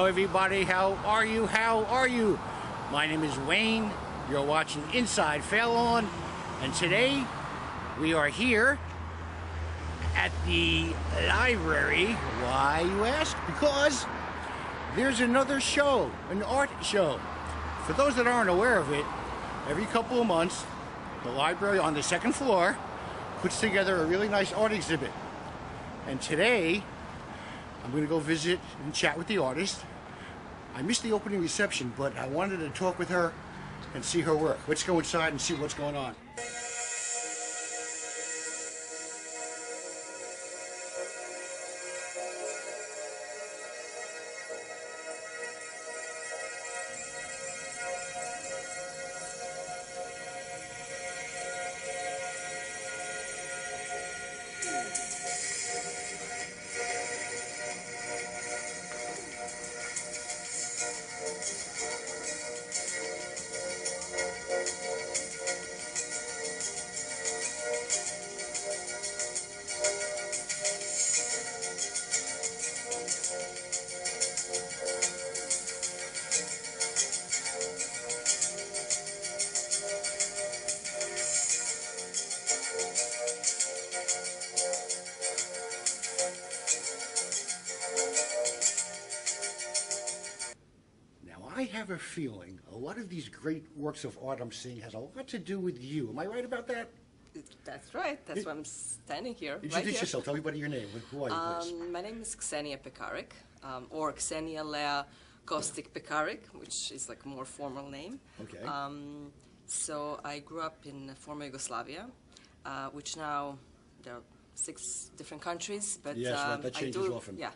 Hello everybody, how are you? How are you? My name is Wayne. You're watching Inside Fairlawn, and today we are here at the library. Why, you ask? Because there's another show, an art show. For those that aren't aware of it, every couple of months, the library on the second floor puts together a really nice art exhibit. And today, I'm going to go visit and chat with the artist. I missed the opening reception, but I wanted to talk with her and see her work. Let's go inside and see what's going on. I have a feeling a lot of these great works of art I'm seeing has a lot to do with you. Am I right about that? That's right. That's why I'm standing here. Introduce yourself. Tell everybody your name. Who are you, please? My name is Ksenia Pekarik, or Ksenia Lea Kostik Pekarik, which is like a more formal name. Okay. So I grew up in former Yugoslavia, which now there are 6 different countries. But yes, that changes often. Yeah,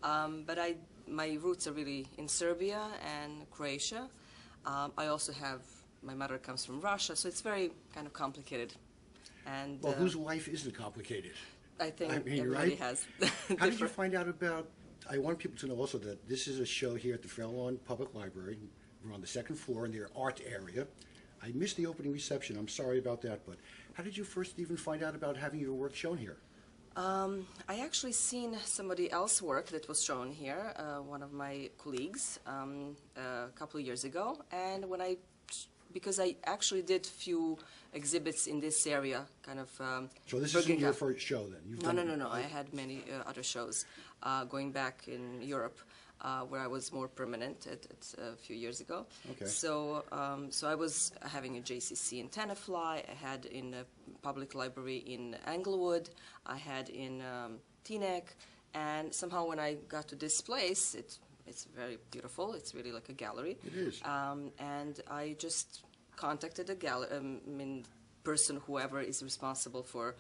but my roots are really in Serbia and Croatia. I also have, my mother comes from Russia, so it's very kind of complicated. And well, whose life isn't complicated? I think everybody right? has. How did you find out about, I want people to know also that this is a show here at the Fairlawn Public Library. We're on the second floor in their art area. I missed the opening reception. I'm sorry about that, but how did you first even find out about having your work shown here? I actually seen somebody else's work that was shown here, one of my colleagues, a couple of years ago, and because I actually did few exhibits in this area, kind of. So this isn't your first show then? No. I had many other shows going back in Europe, where I was more permanent a few years ago. Okay. So, so I was having a JCC in Tenafly. I had in a public library in Englewood. I had in Teaneck, and somehow when I got to this place, it's very beautiful. It's really like a gallery. It is. And I just contacted a person, whoever is responsible for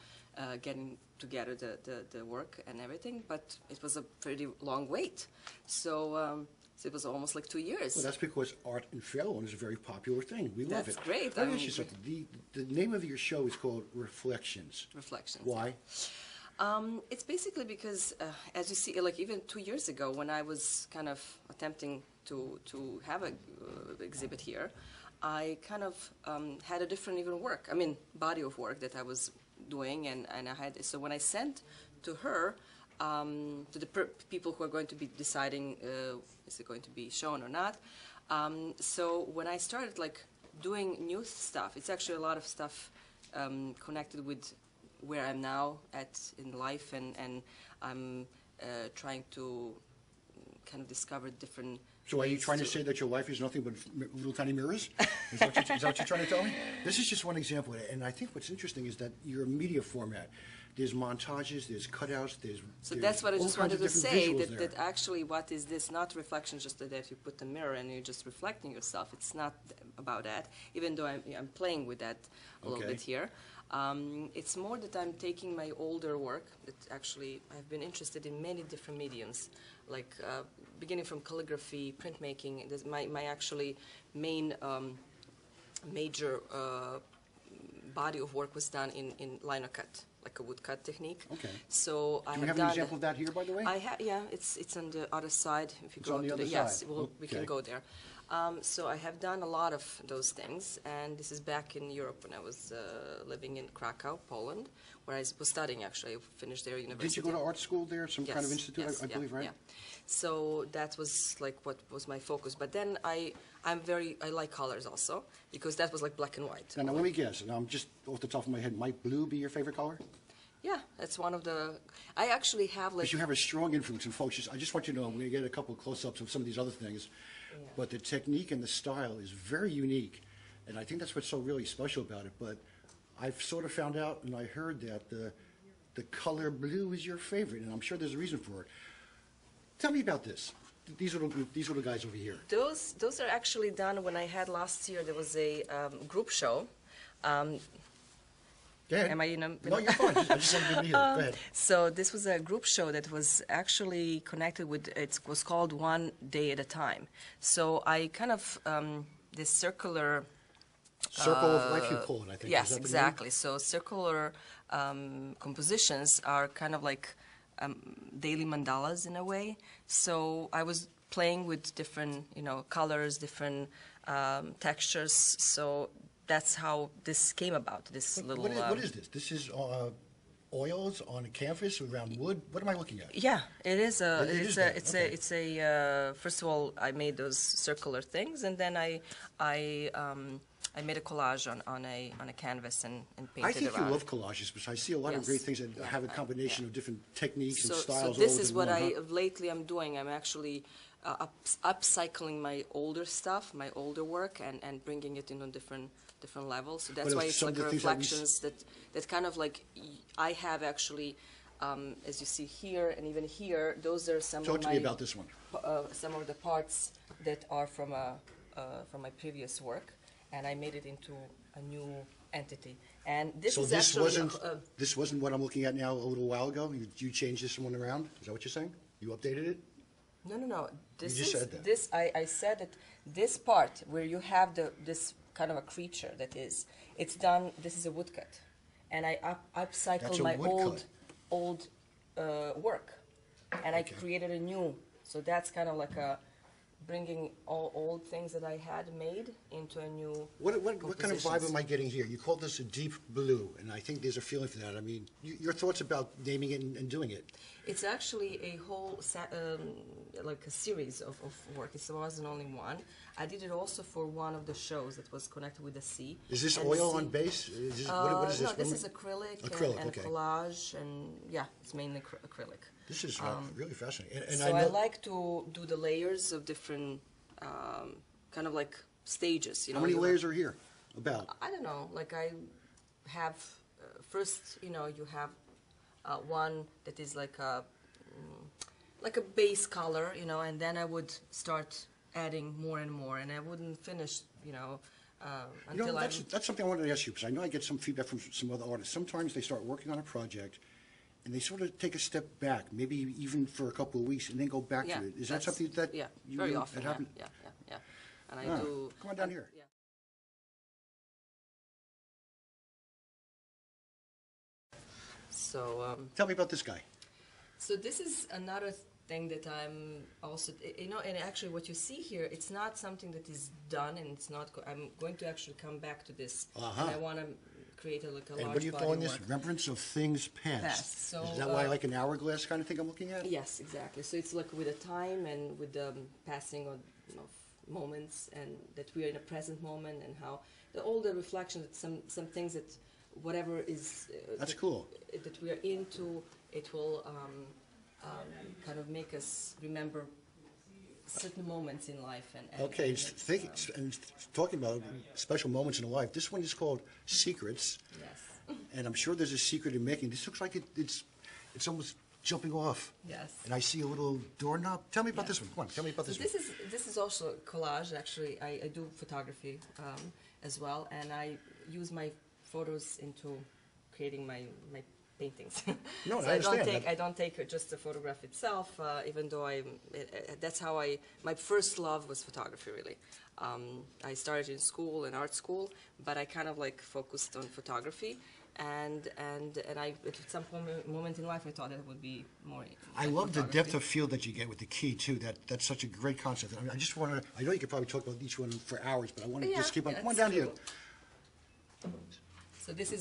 getting together the work and everything. But it was a pretty long wait. So, so it was almost like 2 years. Well, that's because art in Fairlawn is a very popular thing. We love it. That's great. Let me ask you something. The name of your show is called Reflections. Reflections. Why? It's basically because, as you see, like even 2 years ago, when I was kind of attempting to have an exhibit here, I kind of had a different even work. I mean, body of work that I was doing, and I had. So when I sent to her, to the people who are going to be deciding is it going to be shown or not. So when I started like doing new stuff, it's actually a lot of stuff connected with where I'm now in life, and I'm trying to kind of discover different. So are you trying to say that your life is nothing but little tiny mirrors? Is that what you're trying to tell me? This is just one example, and I think what's interesting is that your media format, there's montages, there's cutouts, So that's what I just wanted to say, that actually what is this, not reflection just that you put the mirror and you're just reflecting yourself. It's not about that, even though I'm playing with that a little bit here. It's more that I'm taking my older work, that actually I've been interested in many different mediums, like beginning from calligraphy, printmaking. My actually main major body of work was done in lino cut, like a woodcut technique. Okay. So Do we have an example of that here, by the way? Yeah, it's on the other side. If you It's go on the to other yes, side. we can go there. So I have done a lot of those things, and this is back in Europe when I was living in Krakow, Poland, where I was studying, actually. I finished there university. Did you go to art school there, some kind of institute, Yes, I believe, right? Yeah. So that was like what was my focus. But then I like colors also, because that was like black and white. Now let me guess. Now, I'm just off the top of my head. Might blue be your favorite color? Yeah, that's one of the. I actually have like. Because you have a strong influence in folks. I just want you to know, we're going to get a couple of close-ups of some of these other things, but the technique and the style is very unique, and I think that's what's so really special about it. But I've sort of found out, and I heard that the color blue is your favorite, and I'm sure there's a reason for it. Tell me about this. These little guys over here. Those are actually done when I had last year. There was a group show. Go ahead. Am I in a... No, you're fine. I just wanted to be here. Go ahead. So this was a group show that was actually connected with, it was called One Day at a Time. So I kind of, this circular... Circle of Life, you call it, I think. Yes, exactly. So circular compositions are kind of like daily mandalas in a way. So I was playing with different, colors, different textures. So that's how this came about, this little... What is this? This is oils on a canvas around wood? What am I looking at? Yeah, it is It's first of all, I made those circular things, and then I made a collage on a canvas and painted I think around. you love collages, because I see a lot of great things that have a combination of different techniques and styles. So this is what lately I'm doing. I'm actually upcycling my older stuff, my older work, and bringing it in on different levels. So that's why it's like reflections that kind of like I have actually, as you see here and even here, those are some Talk of to my... me about this one. Some of the parts that are from my previous work, and I made it into a new entity. And this So is this actually... this wasn't what I'm looking at now a little while ago? You changed this one around? Is that what you're saying? You updated it? No. This You just is, said that. This, I said that this part where you have this kind of a creature that is, it's done, this is a woodcut. And I upcycled my old work. And I created a new. So that's kind of like bringing all old things that I had made into a new What kind of vibe am I getting here? You called this a deep blue, and I think there's a feeling for that. I mean, your thoughts about naming it and doing it? It's actually a whole, like a series of work. It wasn't only one. I did it also for one of the shows that was connected with the sea. Is this oil on base? What is this? No, this is acrylic and okay. collage, and yeah, it's mainly acrylic. This is really fascinating. And so I like to do the layers of different, kind of like stages. How many layers are here? About? I don't know. Like I have, first, you have one that is like a base color, and then I would start adding more and more, and I wouldn't finish, until that's something I wanted to ask you, because I know I get some feedback from some other artists. Sometimes they start working on a project, and they sort of take a step back, maybe even for a couple of weeks, and then go back to it. Is that something that very often, happens? Yeah. And I do. Come on down here. Yeah. So. Tell me about this guy. So this is another thing that I'm also, and actually what you see here, it's not something that is done, and it's not. I'm going to actually come back to this, and I want to create a large. And what are you calling this? Remembrance of things past. So, is that why like an hourglass kind of thing I'm looking at? Yes, exactly. So it's like with the time and with the passing of moments, and that we are in a present moment, and how all the reflections, some things that whatever is that's cool that we are into, it will kind of make us remember certain moments in life. Okay, and talking about special moments in life, this one is called Secrets. Yes. And I'm sure there's a secret in making. This looks like it's almost jumping off. Yes. And I see a little doorknob. Tell me about this one. Come on, tell me about this one. This is also collage. Actually, I do photography as well, and I use my photos into creating my paintings. No, So I understand that. I don't take just the photograph itself, even though that's how my first love was photography, really. I started in school, in art school, but I kind of like focused on photography, and I at some moment in life I thought that would be more. I like love the photography. depth of field that you get with the key too. That's such a great concept. I mean, I just want to. I know you could probably talk about each one for hours, but I want to Yeah, just keep on. yeah, Come on that's down here. true. So this is